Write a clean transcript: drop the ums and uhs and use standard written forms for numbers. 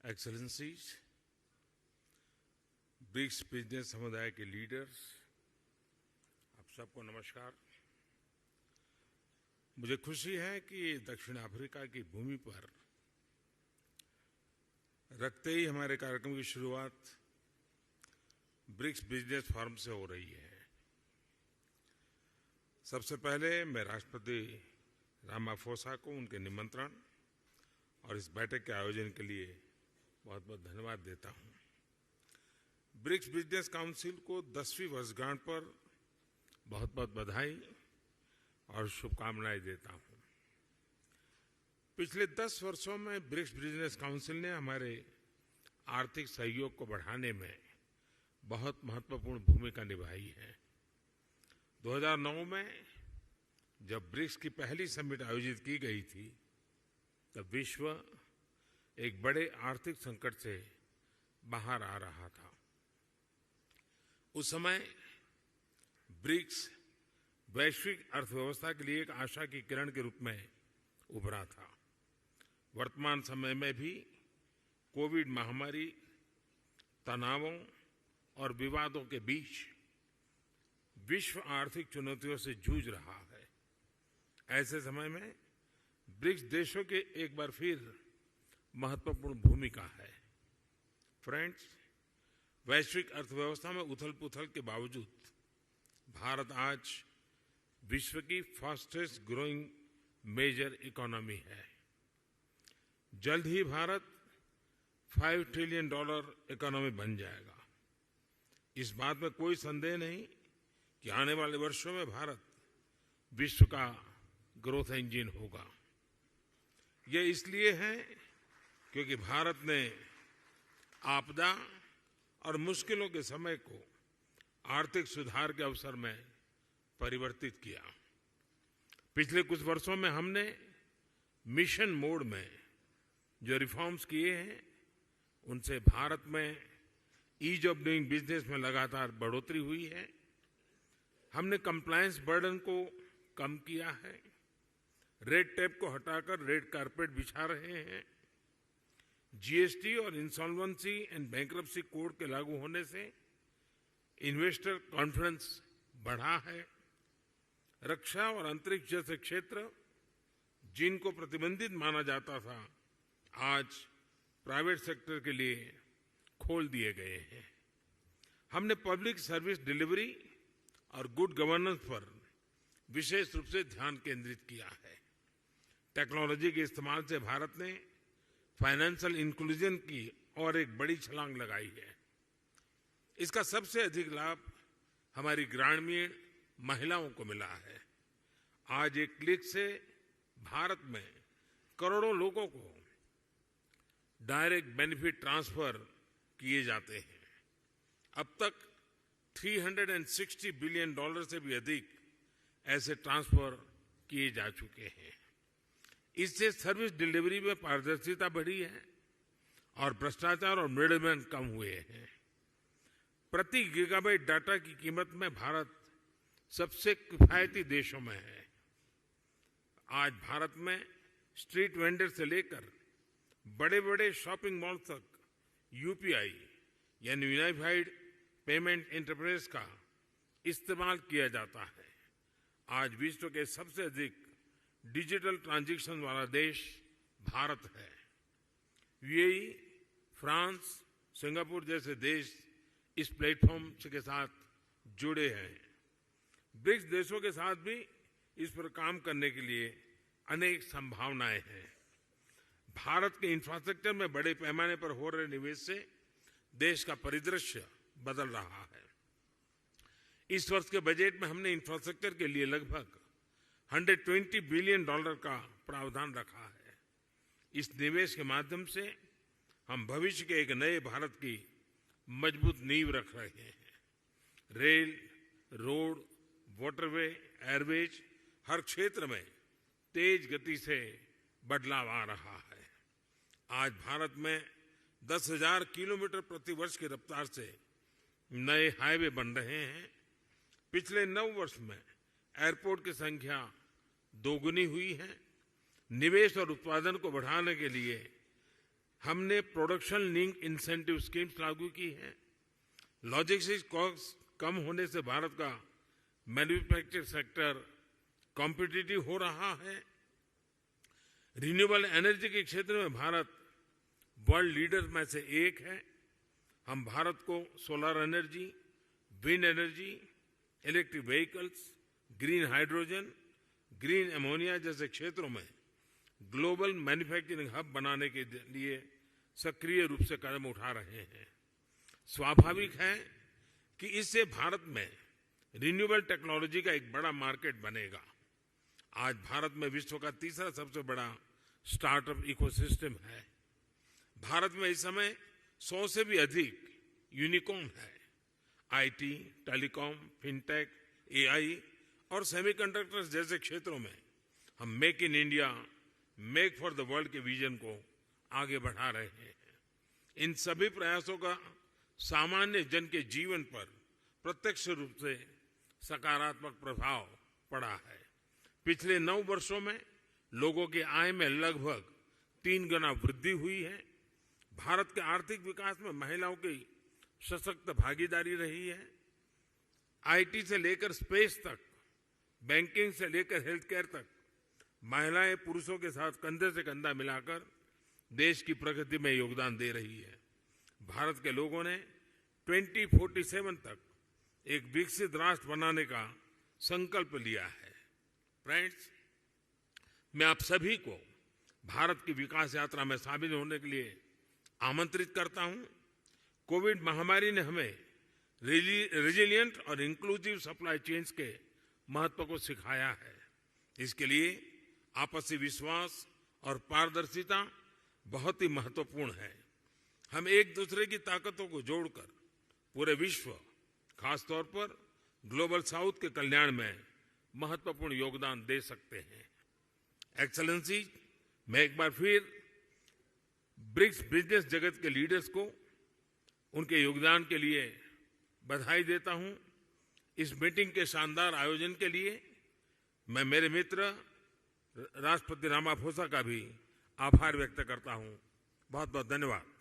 Excellencies, BRICS business समुदाय के leaders, आप सबको नमस्कार। मुझे खुशी है कि दक्षिण अफ्रीका की भूमि पर रखते ही हमारे कार्यक्रम की शुरुआत ब्रिक्स बिजनेस फोरम से हो रही है। सबसे पहले मैं राष्ट्रपति रामाफोसा को उनके निमंत्रण और इस बैठक के आयोजन के लिए बहुत बहुत धन्यवाद देता हूं। ब्रिक्स बिजनेस काउंसिल को 10वीं वर्षगांठ पर बहुत बहुत बधाई और शुभकामनाएं देता हूं। पिछले 10 वर्षों में ब्रिक्स बिजनेस काउंसिल ने हमारे आर्थिक सहयोग को बढ़ाने में बहुत महत्वपूर्ण भूमिका निभाई है। 2009 में जब ब्रिक्स की पहली समिट आयोजित की गई थी, तब विश्व एक बड़े आर्थिक संकट से बाहर आ रहा था। उस समय ब्रिक्स वैश्विक अर्थव्यवस्था के लिए एक आशा की किरण के रूप में उभरा था। वर्तमान समय में भी कोविड महामारी, तनावों और विवादों के बीच विश्व आर्थिक चुनौतियों से जूझ रहा है। ऐसे समय में ब्रिक्स देशों की एक बार फिर महत्वपूर्ण भूमिका है। फ्रेंड्स, वैश्विक अर्थव्यवस्था में उथल-पुथल के बावजूद भारत आज विश्व की फास्टेस्ट ग्रोइंग मेजर इकोनॉमी है। जल्द ही भारत $5 ट्रिलियन इकोनॉमी बन जाएगा। इस बात में कोई संदेह नहीं कि आने वाले वर्षों में भारत विश्व का ग्रोथ इंजन होगा। ये इसलिए है क्योंकि भारत ने आपदा और मुश्किलों के समय को आर्थिक सुधार के अवसर में परिवर्तित किया। पिछले कुछ वर्षों में हमने मिशन मोड में जो रिफॉर्म्स किए हैं, उनसे भारत में ईज ऑफ डूइंग बिजनेस में लगातार बढ़ोतरी हुई है। हमने कंप्लायंस बर्डन को कम किया है, रेड टेप को हटाकर रेड कारपेट बिछा रहे हैं। जीएसटी और इंसॉल्वेंसी एंड बैंक्रप्सी कोड के लागू होने से इन्वेस्टर कॉन्फिडेंस बढ़ा है। रक्षा और अंतरिक्ष जैसे क्षेत्र जिनको प्रतिबंधित माना जाता था, आज प्राइवेट सेक्टर के लिए खोल दिए गए हैं। हमने पब्लिक सर्विस डिलीवरी और गुड गवर्नेंस पर विशेष रूप से ध्यान केंद्रित किया है। टेक्नोलॉजी के इस्तेमाल से भारत ने फाइनेंशियल इंक्लूजन की और एक बड़ी छलांग लगाई है। इसका सबसे अधिक लाभ हमारी ग्रामीण महिलाओं को मिला है। आज एक क्लिक से भारत में करोड़ों लोगों को डायरेक्ट बेनिफिट ट्रांसफर किए जाते हैं। अब तक $360 बिलियन से भी अधिक ऐसे ट्रांसफर किए जा चुके हैं। इससे सर्विस डिलीवरी में पारदर्शिता बढ़ी है और भ्रष्टाचार और मिडलमैन कम हुए हैं। प्रति गीगाबाइट डाटा की कीमत में भारत सबसे किफायती देशों में है। आज भारत में स्ट्रीट वेंडर से लेकर बड़े-बड़े शॉपिंग मॉल तक यूपीआई यानी यूनिफाइड पेमेंट इंटरफेस का इस्तेमाल किया जाता है। आज विश्व के सबसे अधिक डिजिटल ट्रांजैक्शन वाला देश भारत है। यूएई, फ्रांस, सिंगापुर जैसे देश इस प्लेटफॉर्म के साथ जुड़े हैं। ब्रिक्स देशों के साथ भी इस पर काम करने के लिए अनेक संभावनाएं हैं। भारत के इंफ्रास्ट्रक्चर में बड़े पैमाने पर हो रहे निवेश से देश का परिदृश्य बदल रहा है। इस वर्ष के बजट में हमने इंफ्रास्ट्रक्चर के लिए लगभग $120 बिलियन का प्रावधान रखा है। इस निवेश के माध्यम से हम भविष्य के एक नए भारत की मजबूत नींव रख रहे हैं। रेल, रोड, वाटरवे, एयरवेज हर क्षेत्र में तेज गति से बदलाव आ रहा है। आज भारत में 10,000 किलोमीटर प्रति वर्ष की रफ्तार से नए हाईवे बन रहे हैं। पिछले 9 वर्ष में एयरपोर्ट की संख्या दोगुनी हुई है। निवेश और उत्पादन को बढ़ाने के लिए हमने प्रोडक्शन लिंक इंसेंटिव स्कीम्स लागू की हैं। लॉजिस्टिक्स कॉस्ट कम होने से भारत का मैन्युफैक्चरिंग सेक्टर कॉम्पिटिटिव हो रहा है। रिन्यूएबल एनर्जी के क्षेत्र में भारत वर्ल्ड लीडर में से एक है। हम भारत को solar energy, wind energy, electric vehicles, green hydrogen, green ammonia जैसे क्षेत्रों में ग्लोबल मैन्युफैक्चरिंग हब बनाने के लिए सक्रिय रूप से कदम उठा रहे हैं। स्वाभाविक है कि इससे भारत में रिन्यूएबल टेक्नोलॉजी का एक बड़ा मार्केट बनेगा। आज भारत में विश्व का तीसरा सबसे बड़ा स्टार्टअप इकोसिस्टम है। भारत में इस समय 100 से भी अधिक यूनिकॉर्न है। आईटी, टेलीकॉम, फिनटेक, एआई और सेमीकंडक्टर्स जैसे क्षेत्रों में हम make in India, make for the world के विजन को आगे बढ़ा रहे हैं। इन सभी प्रयासों का सामान्य जन के जीवन पर प्रत्यक्ष रूप से सकारात्मक प्रभाव पड़ा है। पिछले 9 वर्षों में लोगों की आय में लगभग 3 गुना वृद्धि हुई है। भारत के आर्थिक विकास में महिलाओं की सशक्त भागीदारी रही है। आईटी से लेकर स्पेस तक, बैंकिंग से लेकर हेल्थ केयर तक महिलाएं पुरुषों के साथ कंधे से कंधा मिलाकर देश की प्रगति में योगदान दे रही है। भारत के लोगों ने 2047 तक एक विकसित राष्ट्र बनाने का संकल्प लिया है। फ्रेंड्स, मैं आप सभी को भारत की विकास यात्रा में शामिल होने के लिए आमंत्रित करता हूं। कोविड महामारी ने हमें रेजिलिएंट और इंक्लूसिव सप्लाई चेन्स के महत्व को सिखाया है। इसके लिए आपसी विश्वास और पारदर्शिता बहुत ही महत्वपूर्ण है। हम एक दूसरे की ताकतों को जोड़कर पूरे विश्व, खासतौर पर ग्लोबल साउथ के कल्याण में महत्वपूर्ण योगदान दे सकते हैं। एक्सेलेंसी, मैं एक बार फिर ब्रिक्स बिजनेस जगत के लीडर्स को उनके योगदान के लिए बधाई देता हूं। इस मीटिंग के शानदार आयोजन के लिए मैं मेरे मित्र राष्ट्रपति रामाफोसा का भी आभार व्यक्त करता हूं। बहुत बहुत धन्यवाद।